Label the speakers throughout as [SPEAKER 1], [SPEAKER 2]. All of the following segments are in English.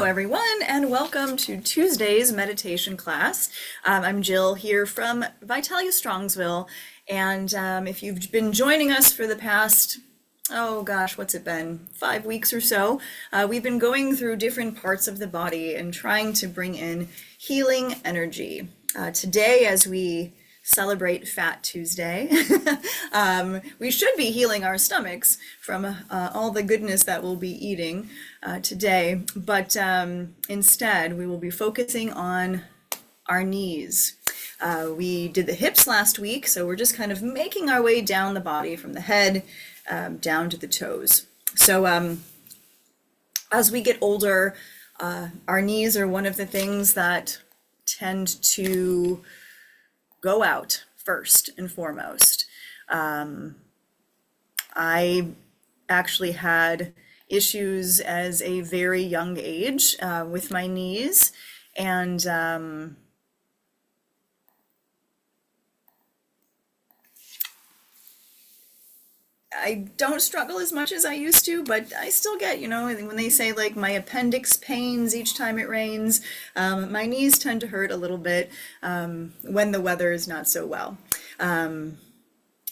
[SPEAKER 1] everyone, and welcome to Tuesday's meditation class. I'm Jill here from Vitalia Strongsville, and if you've been joining us for the past, oh gosh, what's it been, 5 weeks or so, we've been going through different parts of the body and trying to bring in healing energy. Today, as we celebrate Fat Tuesday, we should be healing our stomachs from all the goodness that we'll be eating today, but instead we will be focusing on our knees. We did the hips last week, so we're just kind of making our way down the body from the head down to the toes. So as we get older, our knees are one of the things that tend to go out first and foremost. I actually had issues as a very young age with my knees, and I don't struggle as much as I used to, but I still get, when they say like my appendix pains each time it rains, my knees tend to hurt a little bit when the weather is not so well.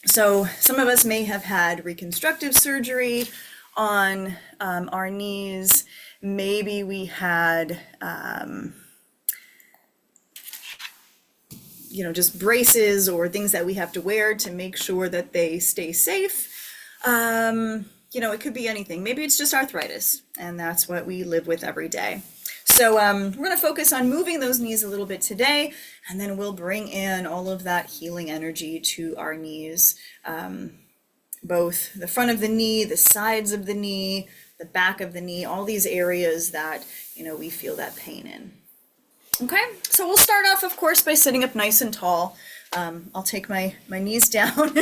[SPEAKER 1] So some of us may have had reconstructive surgery on our knees. Maybe we had, just braces or things that we have to wear to make sure that they stay safe. It could be anything. Maybe it's just arthritis, and that's what we live with every day. So we're going to focus on moving those knees a little bit today, and then we'll bring in all of that healing energy to our knees, both the front of the knee, the sides of the knee, the back of the knee, all these areas that, we feel that pain in. Okay, so we'll start off, of course, by sitting up nice and tall. I'll take my knees down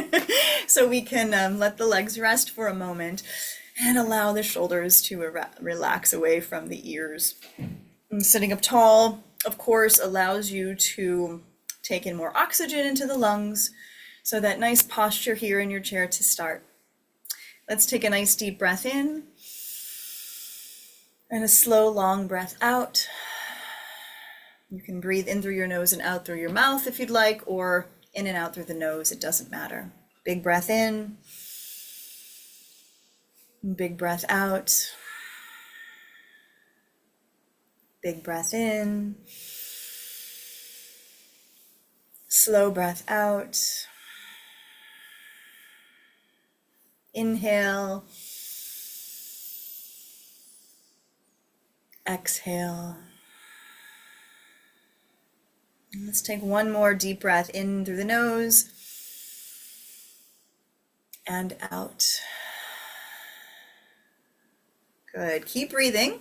[SPEAKER 1] so we can let the legs rest for a moment and allow the shoulders to relax away from the ears. And sitting up tall, of course, allows you to take in more oxygen into the lungs. So that nice posture here in your chair to start. Let's take a nice deep breath in and a slow, long breath out. You can breathe in through your nose and out through your mouth if you'd like, or in and out through the nose, it doesn't matter. Big breath in, big breath out, big breath in, slow breath out, inhale, exhale. Let's take one more deep breath in through the nose and out. Good. Keep breathing.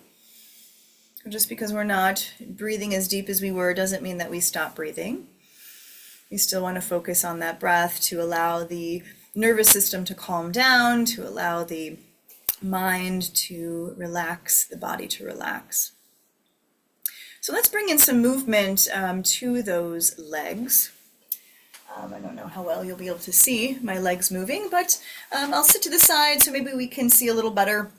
[SPEAKER 1] Just because we're not breathing as deep as we were doesn't mean that we stop breathing. We still want to focus on that breath to allow the nervous system to calm down, to allow the mind to relax, the body to relax. So let's bring in some movement to those legs. I don't know how well you'll be able to see my legs moving, but I'll sit to the side so maybe we can see a little better.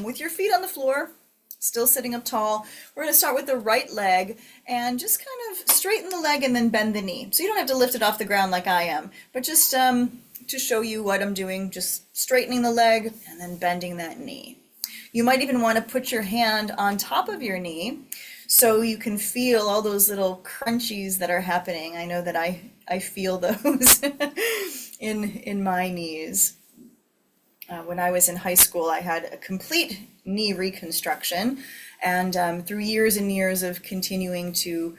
[SPEAKER 1] With your feet on the floor, still sitting up tall, we're going to start with the right leg and just kind of straighten the leg and then bend the knee. So you don't have to lift it off the ground like I am, but just to show you what I'm doing, just straightening the leg and then bending that knee. You might even want to put your hand on top of your knee so you can feel all those little crunchies that are happening. I know that I feel those in my knees. When I was in high school, I had a complete knee reconstruction, and through years and years of continuing to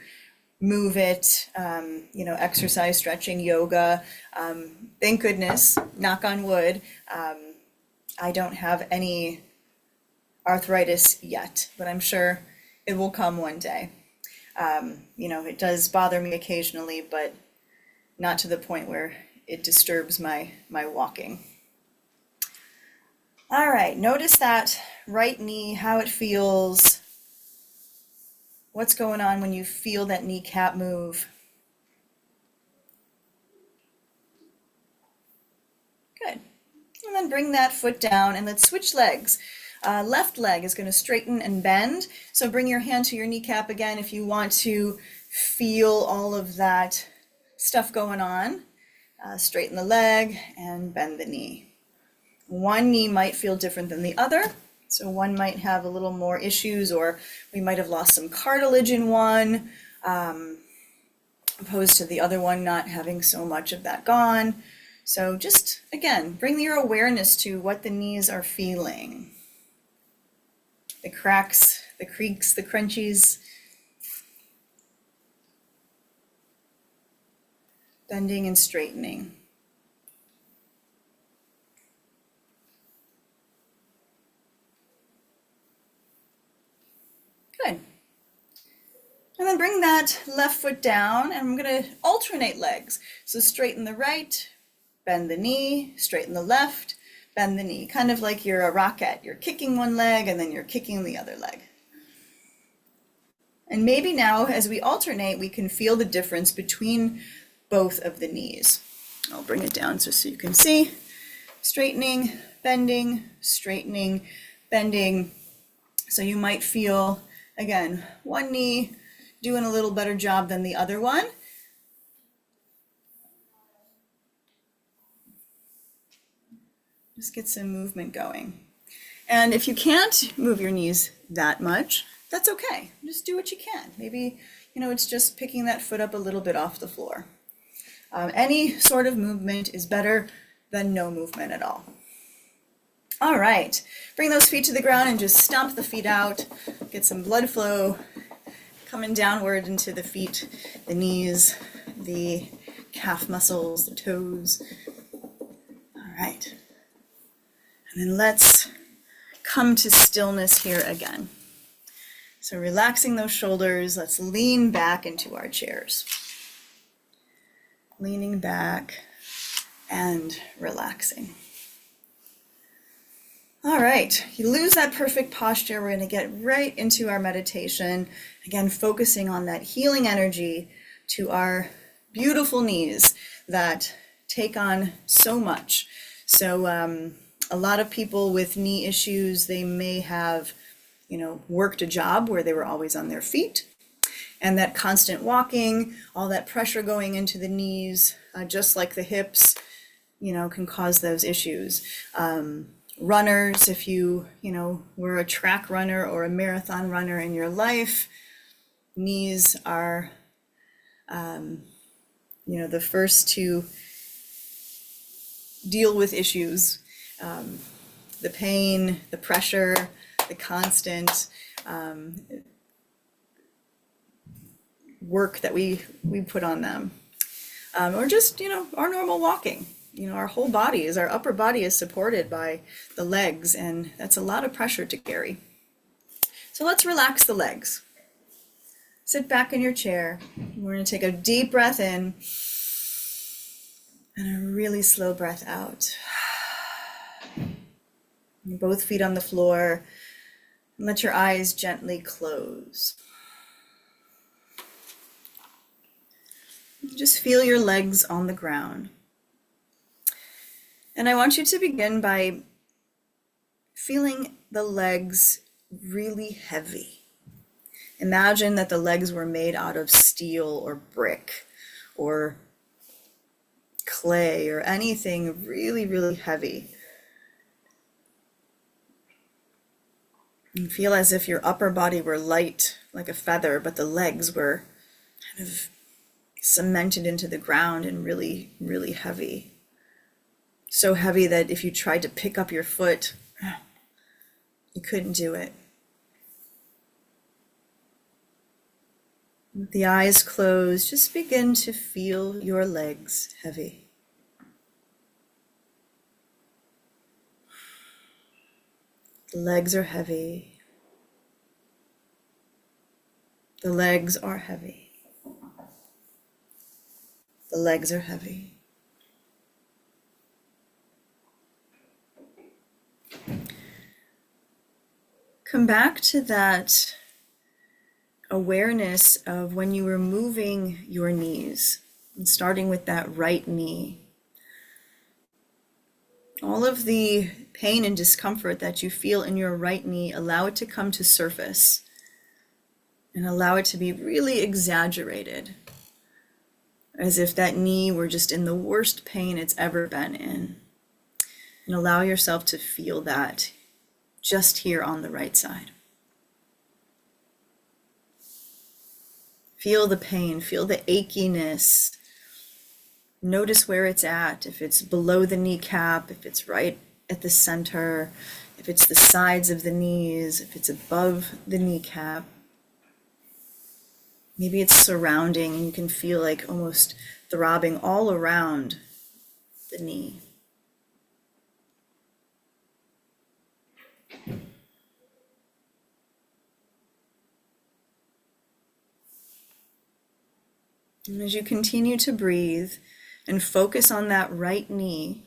[SPEAKER 1] move it, exercise, stretching, yoga, thank goodness, knock on wood, I don't have any arthritis yet, but I'm sure it will come one day. It does bother me occasionally, but not to the point where it disturbs my walking. All right, notice that right knee, how it feels. What's going on when you feel that kneecap move? Good. And then bring that foot down and let's switch legs. Left leg is going to straighten and bend. So bring your hand to your kneecap again if you want to feel all of that stuff going on. Straighten the leg and bend the knee. One knee might feel different than the other. So one might have a little more issues, or we might have lost some cartilage in one, opposed to the other one not having so much of that gone. So just, again, bring your awareness to what the knees are feeling. The cracks, the creaks, the crunchies. Bending and straightening. Good. And then bring that left foot down, and I'm going to alternate legs. So straighten the right, bend the knee, straighten the left, bend the knee. Kind of like you're a rocket. You're kicking one leg and then you're kicking the other leg. And maybe now as we alternate, we can feel the difference between both of the knees. I'll bring it down so you can see. Straightening, bending, straightening, bending. So you might feel, again, one knee doing a little better job than the other one. Just get some movement going. And if you can't move your knees that much, that's okay. Just do what you can. Maybe, it's just picking that foot up a little bit off the floor. Any sort of movement is better than no movement at all. All right, bring those feet to the ground and just stomp the feet out. Get some blood flow coming downward into the feet, the knees, the calf muscles, the toes. All right. And then let's come to stillness here again. So relaxing those shoulders, let's lean back into our chairs. Leaning back and relaxing. All right, you lose that perfect posture. We're going to get right into our meditation. Again, focusing on that healing energy to our beautiful knees that take on so much. So a lot of people with knee issues, they may have, worked a job where they were always on their feet. And that constant walking, all that pressure going into the knees, just like the hips, can cause those issues. Runners, if you were a track runner or a marathon runner in your life, knees are, the first to deal with issues. The pain, the pressure, the constant work that we put on them. Or just, our normal walking. Our whole body our upper body is supported by the legs, and that's a lot of pressure to carry. So let's relax the legs. Sit back in your chair. We're going to take a deep breath in and a really slow breath out. Both feet on the floor. Let your eyes gently close. Just feel your legs on the ground. And I want you to begin by feeling the legs really heavy. Imagine that the legs were made out of steel or brick or clay or anything really, really heavy. And feel as if your upper body were light like a feather, but the legs were kind of cemented into the ground and really, really heavy. So heavy that if you tried to pick up your foot, you couldn't do it. With the eyes closed, just begin to feel your legs heavy. The legs are heavy. The legs are heavy. The legs are heavy. Come back to that awareness of when you were moving your knees, and starting with that right knee. All of the pain and discomfort that you feel in your right knee, allow it to come to surface and allow it to be really exaggerated, as if that knee were just in the worst pain it's ever been in. And allow yourself to feel that just here on the right side. Feel the pain, feel the achiness. Notice where it's at, if it's below the kneecap, if it's right at the center, if it's the sides of the knees, if it's above the kneecap. Maybe it's surrounding and you can feel like almost throbbing all around the knee. And as you continue to breathe and focus on that right knee,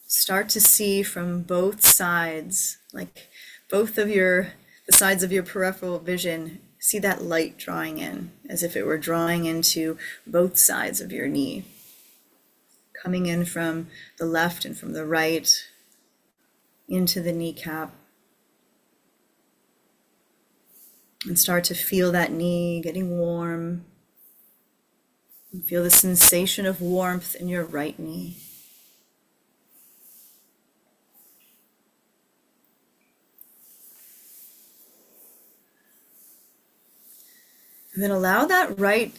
[SPEAKER 1] start to see from both sides, like the sides of your peripheral vision, see that light drawing in, as if it were drawing into both sides of your knee, coming in from the left and from the right, into the kneecap. And start to feel that knee getting warm. And feel the sensation of warmth in your right knee. And then allow that right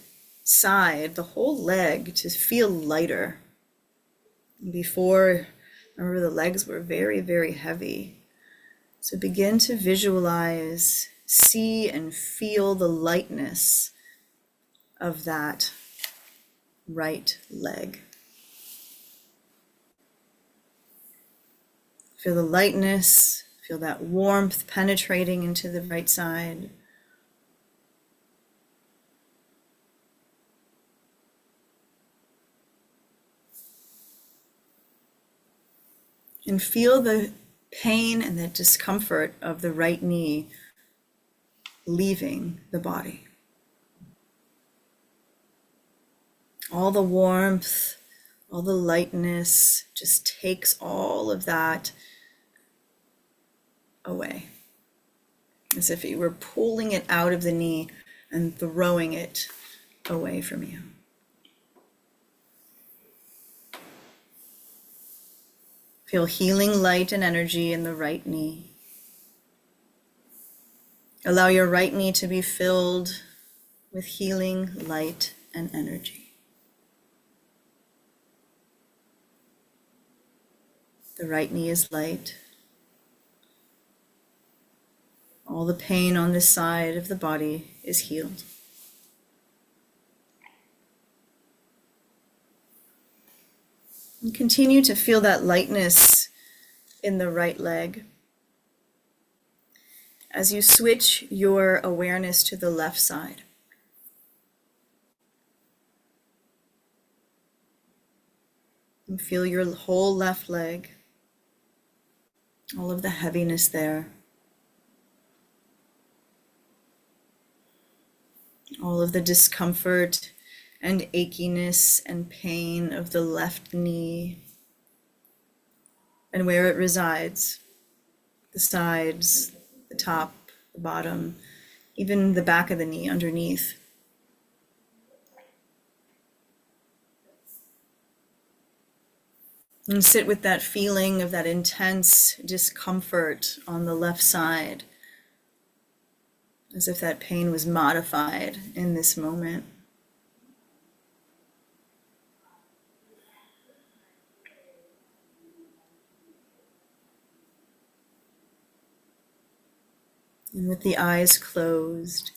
[SPEAKER 1] side, the whole leg, to feel lighter. Before, remember, the legs were very, very heavy. So begin to visualize, see and feel the lightness of that right leg. Feel the lightness, feel that warmth penetrating into the right side. And feel the pain and the discomfort of the right knee leaving the body. All the warmth, all the lightness just takes all of that away. As if you were pulling it out of the knee and throwing it away from you. Feel healing light and energy in the right knee. Allow your right knee to be filled with healing light and energy. The right knee is light. All the pain on this side of the body is healed. And continue to feel that lightness in the right leg. As you switch your awareness to the left side. And feel your whole left leg, all of the heaviness there. All of the discomfort and achiness and pain of the left knee and where it resides, the sides, the top, the bottom, even the back of the knee underneath. And sit with that feeling of that intense discomfort on the left side, as if that pain was modified in this moment. And with the eyes closed,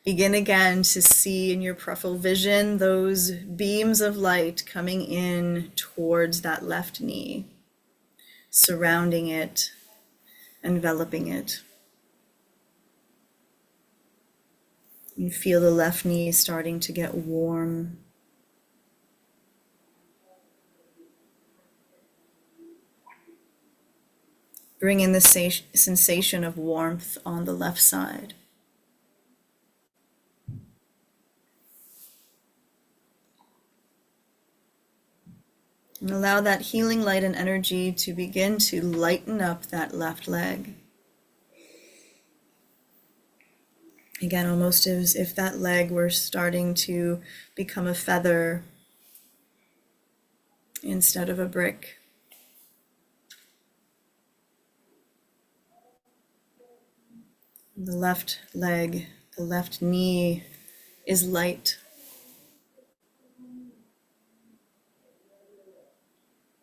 [SPEAKER 1] begin again to see in your peripheral vision those beams of light coming in towards that left knee, surrounding it, enveloping it. You feel the left knee starting to get warm. Bring in the sensation of warmth on the left side. And allow that healing light and energy to begin to lighten up that left leg. Again, almost as if that leg were starting to become a feather instead of a brick. The left leg, the left knee is light.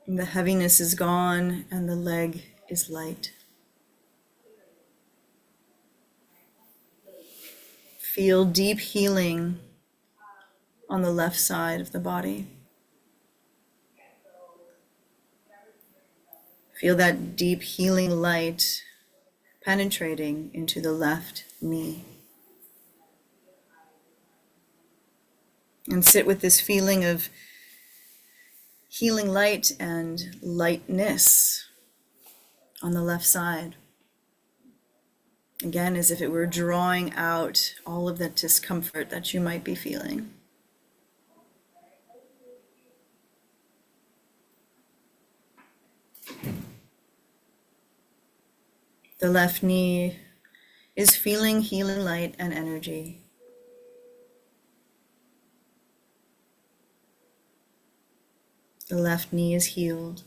[SPEAKER 1] And the heaviness is gone and the leg is light. Feel deep healing on the left side of the body. Feel that deep healing light penetrating into the left knee. And sit with this feeling of healing light and lightness on the left side. Again, as if it were drawing out all of that discomfort that you might be feeling. The left knee is feeling healing light and energy. The left knee is healed.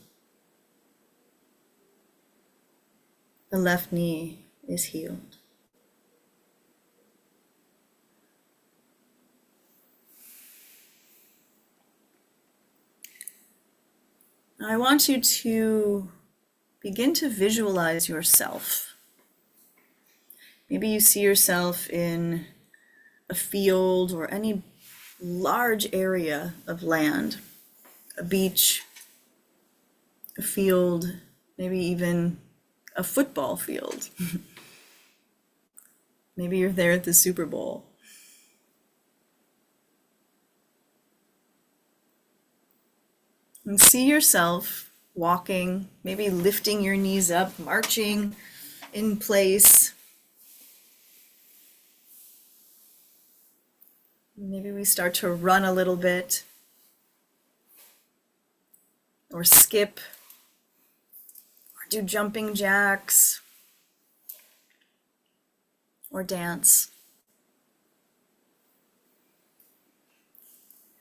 [SPEAKER 1] The left knee is healed. Now I want you to begin to visualize yourself. Maybe you see yourself in a field or any large area of land, a beach, a field, maybe even a football field. Maybe you're there at the Super Bowl. And see yourself walking, maybe lifting your knees up, marching in place. Maybe we start to run a little bit, or skip, or do jumping jacks, or dance.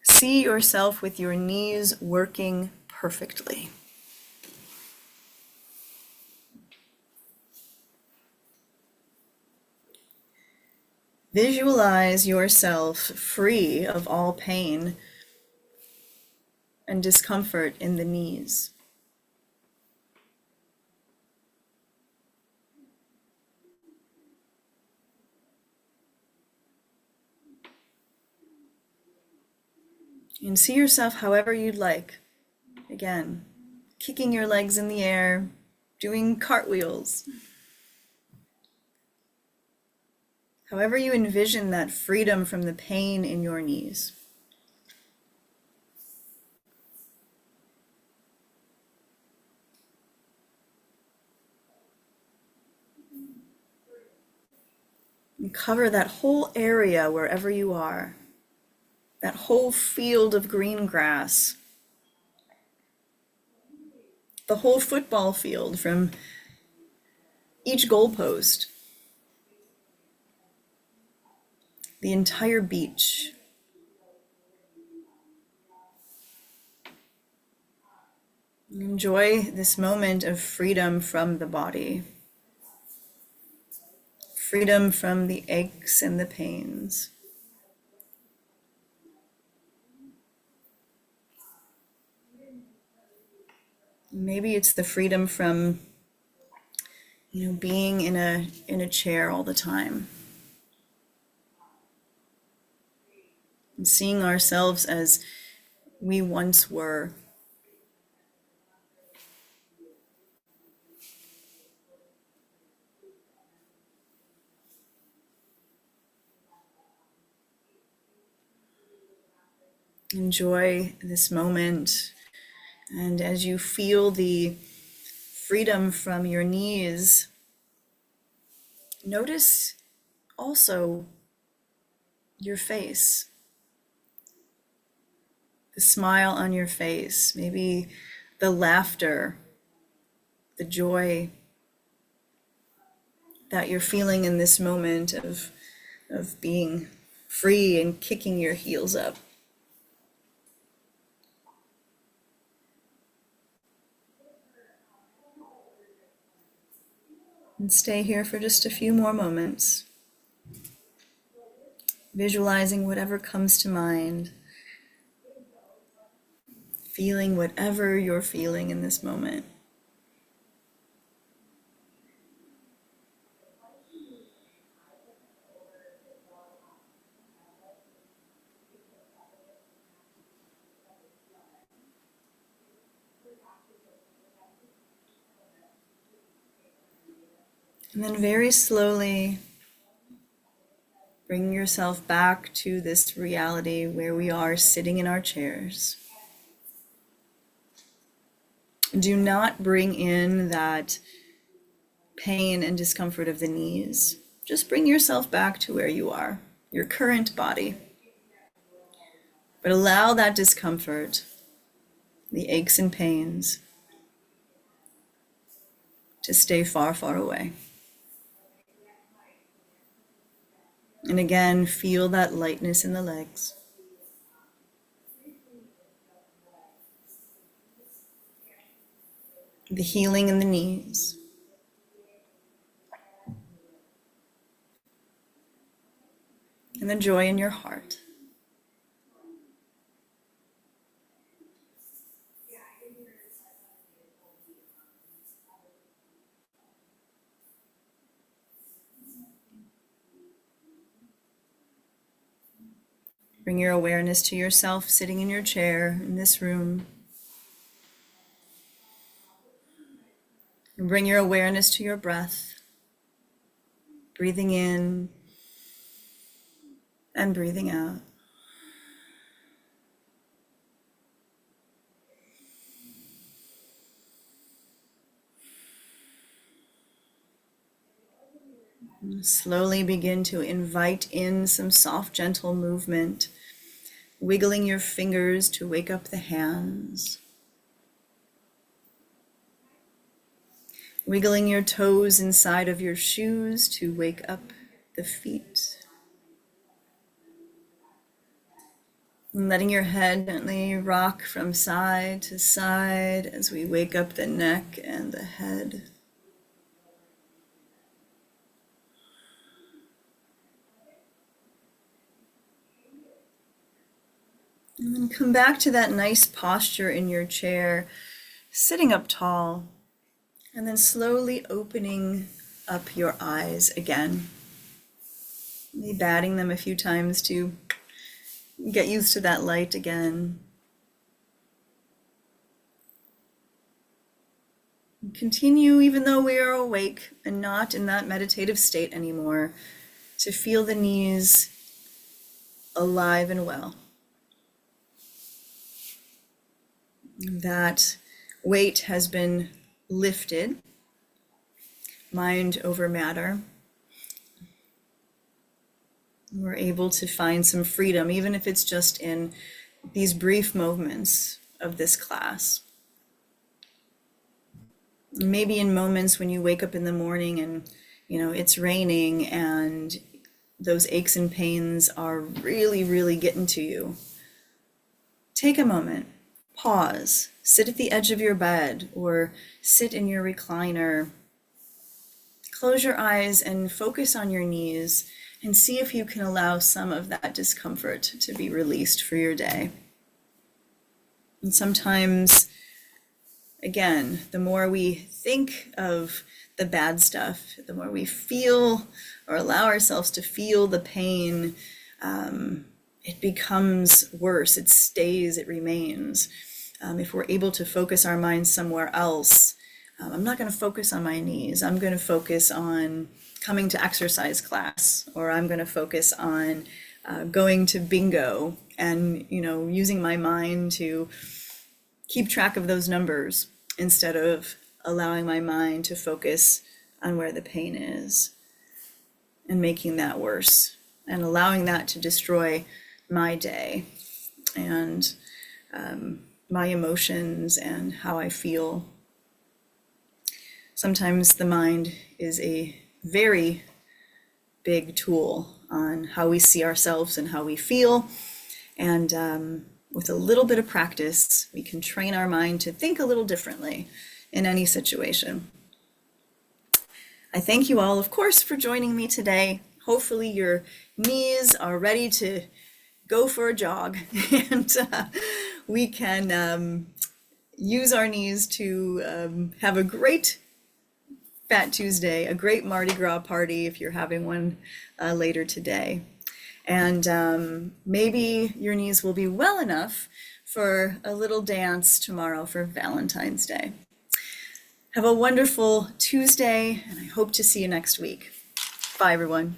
[SPEAKER 1] See yourself with your knees working perfectly. Visualize yourself free of all pain and discomfort in the knees. And see yourself however you'd like. Again, kicking your legs in the air, doing cartwheels. However you envision that freedom from the pain in your knees. And cover that whole area wherever you are, that whole field of green grass, the whole football field from each goalpost, the entire beach. Enjoy this moment of freedom from the body, freedom from the aches and the pains. Maybe it's the freedom from, being in a chair all the time. And seeing ourselves as we once were. Enjoy this moment, and as you feel the freedom from your knees, notice also your face. the smile on your face, maybe the laughter, the joy that you're feeling in this moment of being free and kicking your heels up. And stay here for just a few more moments, visualizing whatever comes to mind, feeling whatever you're feeling in this moment. And then very slowly bring yourself back to this reality where we are sitting in our chairs. Do not bring in that pain and discomfort of the knees. Just bring yourself back to where you are, your current body. But allow that discomfort, the aches and pains, to stay far, far away. And again, feel that lightness in the legs. The healing in the knees. And the joy in your heart. Bring your awareness to yourself sitting in your chair in this room. And bring your awareness to your breath, breathing in and breathing out. And slowly begin to invite in some soft, gentle movement, wiggling your fingers to wake up the hands, wiggling your toes inside of your shoes to wake up the feet. And letting your head gently rock from side to side as we wake up the neck and the head. And then come back to that nice posture in your chair, sitting up tall, and then slowly opening up your eyes again. Maybe batting them a few times to get used to that light again. Continue, even though we are awake and not in that meditative state anymore, to feel the knees alive and well. That weight has been lifted, mind over matter. We're able to find some freedom, even if it's just in these brief moments of this class. Maybe in moments when you wake up in the morning and, it's raining and those aches and pains are really, really getting to you. Take a moment, pause, sit at the edge of your bed or sit in your recliner. Close your eyes and focus on your knees and see if you can allow some of that discomfort to be released for your day. And sometimes, again, the more we think of the bad stuff, the more we feel or allow ourselves to feel the pain, it becomes worse. It stays, it remains. If we're able to focus our minds somewhere else, I'm not going to focus on my knees. I'm going to focus on coming to exercise class, or I'm going to focus on going to bingo and, using my mind to keep track of those numbers instead of allowing my mind to focus on where the pain is and making that worse and allowing that to destroy my day. And my emotions and how I feel. Sometimes the mind is a very big tool on how we see ourselves and how we feel. And with a little bit of practice, we can train our mind to think a little differently in any situation. I thank you all, of course, for joining me today. Hopefully your knees are ready to go for a jog and we can use our knees to have a great Fat Tuesday, a great Mardi Gras party if you're having one later today. And maybe your knees will be well enough for a little dance tomorrow for Valentine's Day. Have a wonderful Tuesday, and I hope to see you next week. Bye, everyone.